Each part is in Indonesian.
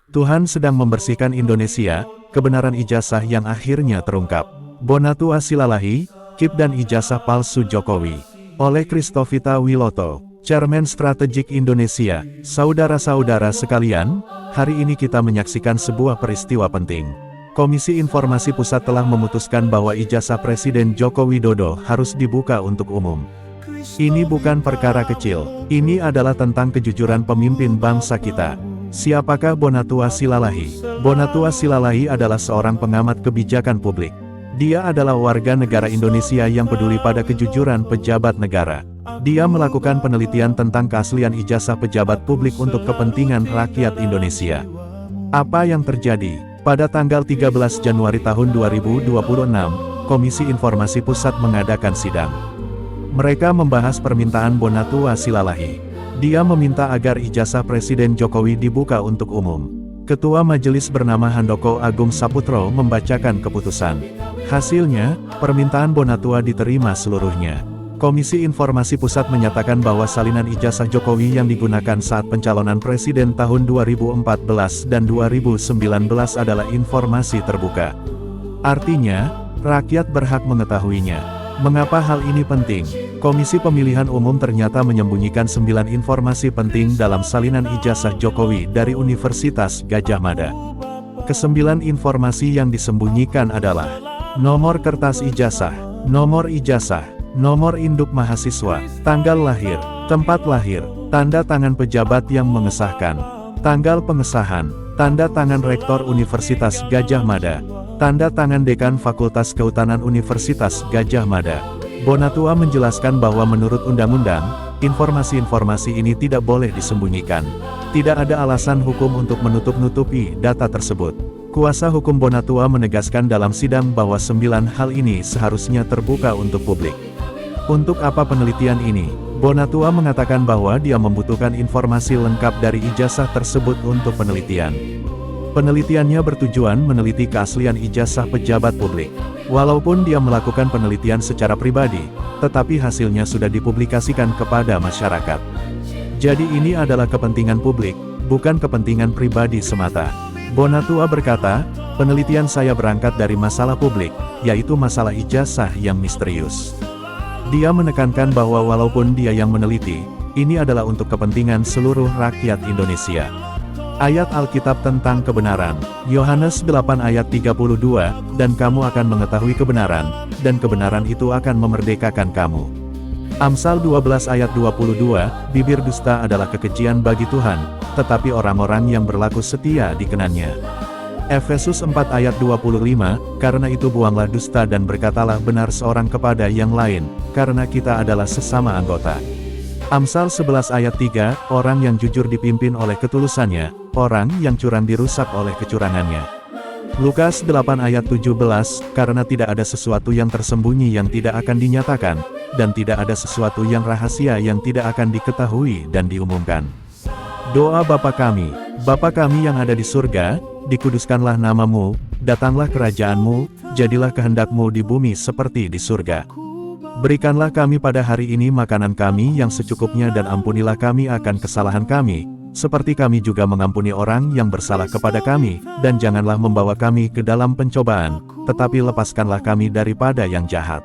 Tuhan sedang membersihkan Indonesia, kebenaran ijazah yang akhirnya terungkap. Bonatua Silalahi, Kip dan ijazah palsu Jokowi. Oleh Christovita Wiloto, Chairman Strategik Indonesia. Saudara-saudara sekalian, hari ini kita menyaksikan sebuah peristiwa penting. Komisi Informasi Pusat telah memutuskan bahwa ijazah Presiden Joko Widodo harus dibuka untuk umum. Ini bukan perkara kecil, ini adalah tentang kejujuran pemimpin bangsa kita. Siapakah Bonatua Silalahi? Bonatua Silalahi adalah seorang pengamat kebijakan publik. Dia adalah warga negara Indonesia yang peduli pada kejujuran pejabat negara. Dia melakukan penelitian tentang keaslian ijazah pejabat publik untuk kepentingan rakyat Indonesia. Apa yang terjadi? Pada tanggal 13 Januari tahun 2026, Komisi Informasi Pusat mengadakan sidang. Mereka membahas permintaan Bonatua Silalahi. Dia meminta agar ijazah Presiden Jokowi dibuka untuk umum. Ketua Majelis bernama Handoko Agung Saputro membacakan keputusan. Hasilnya, permintaan Bonatua diterima seluruhnya. Komisi Informasi Pusat menyatakan bahwa salinan ijazah Jokowi yang digunakan saat pencalonan Presiden tahun 2014 dan 2019 adalah informasi terbuka. Artinya, rakyat berhak mengetahuinya. Mengapa hal ini penting? Komisi Pemilihan Umum ternyata menyembunyikan 9 informasi penting dalam salinan ijazah Jokowi dari Universitas Gadjah Mada. Kesembilan informasi yang disembunyikan adalah nomor kertas ijazah, nomor induk mahasiswa, tanggal lahir, tempat lahir, tanda tangan pejabat yang mengesahkan, tanggal pengesahan, tanda tangan Rektor Universitas Gadjah Mada, tanda tangan Dekan Fakultas Kehutanan Universitas Gadjah Mada. Bonatua menjelaskan bahwa menurut undang-undang, informasi-informasi ini tidak boleh disembunyikan. Tidak ada alasan hukum untuk menutup-nutupi data tersebut. Kuasa hukum Bonatua menegaskan dalam sidang bahwa 9 hal ini seharusnya terbuka untuk publik. Untuk apa penelitian ini? Bonatua mengatakan bahwa dia membutuhkan informasi lengkap dari ijazah tersebut untuk penelitian. Penelitiannya bertujuan meneliti keaslian ijazah pejabat publik. Walaupun dia melakukan penelitian secara pribadi, tetapi hasilnya sudah dipublikasikan kepada masyarakat. Jadi ini adalah kepentingan publik, bukan kepentingan pribadi semata. Bonatua berkata, penelitian saya berangkat dari masalah publik, yaitu masalah ijazah yang misterius. Dia menekankan bahwa walaupun dia yang meneliti, ini adalah untuk kepentingan seluruh rakyat Indonesia. Ayat Alkitab tentang kebenaran, Yohanes 8 ayat 32, dan kamu akan mengetahui kebenaran, dan kebenaran itu akan memerdekakan kamu. Amsal 12 ayat 22, bibir dusta adalah kekejian bagi Tuhan, tetapi orang-orang yang berlaku setia dikenannya. Efesus 4 ayat 25, karena itu buanglah dusta dan berkatalah benar seorang kepada yang lain, karena kita adalah sesama anggota. Amsal 11 ayat 3, orang yang jujur dipimpin oleh ketulusannya, orang yang curang dirusak oleh kecurangannya. Lukas 8 ayat 17, karena tidak ada sesuatu yang tersembunyi yang tidak akan dinyatakan, dan tidak ada sesuatu yang rahasia yang tidak akan diketahui dan diumumkan. Doa Bapa kami yang ada di surga, dikuduskanlah namamu, datanglah kerajaanmu, jadilah kehendakmu di bumi seperti di surga. Berikanlah kami pada hari ini makanan kami yang secukupnya dan ampunilah kami akan kesalahan kami, seperti kami juga mengampuni orang yang bersalah kepada kami, dan janganlah membawa kami ke dalam pencobaan, tetapi lepaskanlah kami daripada yang jahat.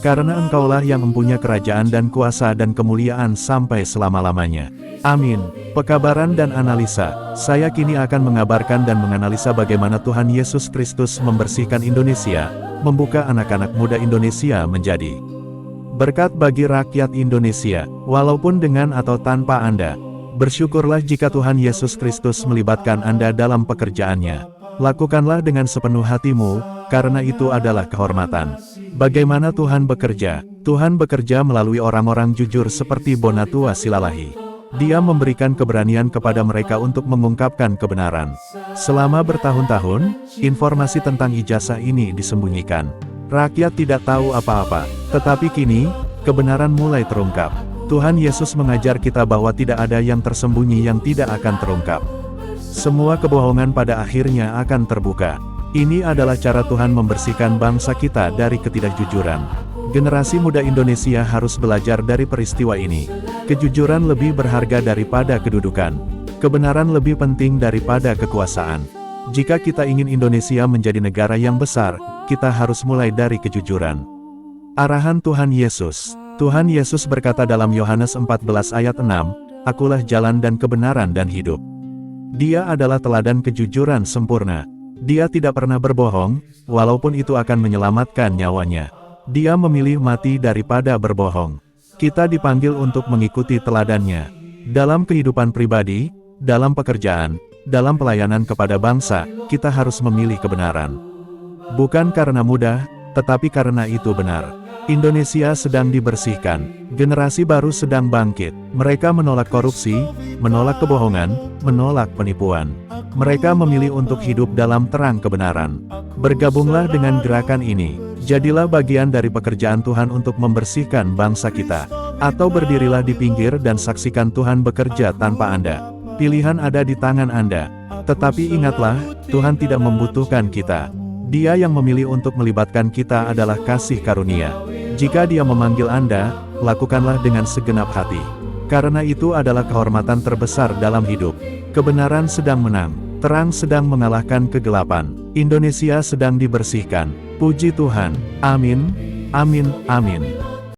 Karena Engkaulah yang mempunyai kerajaan dan kuasa dan kemuliaan sampai selama-lamanya. Amin. Pekabaran dan analisa. Saya kini akan mengabarkan dan menganalisa bagaimana Tuhan Yesus Kristus membersihkan Indonesia, membuka anak-anak muda Indonesia menjadi berkat bagi rakyat Indonesia, walaupun dengan atau tanpa Anda. Bersyukurlah jika Tuhan Yesus Kristus melibatkan Anda dalam pekerjaannya. Lakukanlah dengan sepenuh hatimu, karena itu adalah kehormatan. Bagaimana Tuhan bekerja? Tuhan bekerja melalui orang-orang jujur seperti Bonatua Silalahi. Dia memberikan keberanian kepada mereka untuk mengungkapkan kebenaran. Selama bertahun-tahun, informasi tentang ijazah ini disembunyikan. Rakyat tidak tahu apa-apa, tetapi kini, kebenaran mulai terungkap. Tuhan Yesus mengajar kita bahwa tidak ada yang tersembunyi yang tidak akan terungkap. Semua kebohongan pada akhirnya akan terbuka. Ini adalah cara Tuhan membersihkan bangsa kita dari ketidakjujuran. Generasi muda Indonesia harus belajar dari peristiwa ini. Kejujuran lebih berharga daripada kedudukan. Kebenaran lebih penting daripada kekuasaan. Jika kita ingin Indonesia menjadi negara yang besar, kita harus mulai dari kejujuran. Arahan Tuhan Yesus. Tuhan Yesus berkata dalam Yohanes 14 ayat 6, "Akulah jalan dan kebenaran dan hidup." Dia adalah teladan kejujuran sempurna. Dia tidak pernah berbohong, walaupun itu akan menyelamatkan nyawanya. Dia memilih mati daripada berbohong. Kita dipanggil untuk mengikuti teladannya. Dalam kehidupan pribadi, dalam pekerjaan, dalam pelayanan kepada bangsa, kita harus memilih kebenaran. Bukan karena mudah, tetapi karena itu benar. Indonesia sedang dibersihkan, generasi baru sedang bangkit. Mereka menolak korupsi, menolak kebohongan, menolak penipuan. Mereka memilih untuk hidup dalam terang kebenaran. Bergabunglah dengan gerakan ini. Jadilah bagian dari pekerjaan Tuhan untuk membersihkan bangsa kita. Atau berdirilah di pinggir dan saksikan Tuhan bekerja tanpa Anda. Pilihan ada di tangan Anda. Tetapi ingatlah, Tuhan tidak membutuhkan kita. Dia yang memilih untuk melibatkan kita adalah kasih karunia. Jika Dia memanggil Anda, lakukanlah dengan segenap hati. Karena itu adalah kehormatan terbesar dalam hidup. Kebenaran sedang menang, terang sedang mengalahkan kegelapan. Indonesia sedang dibersihkan. Puji Tuhan. Amin, amin, amin.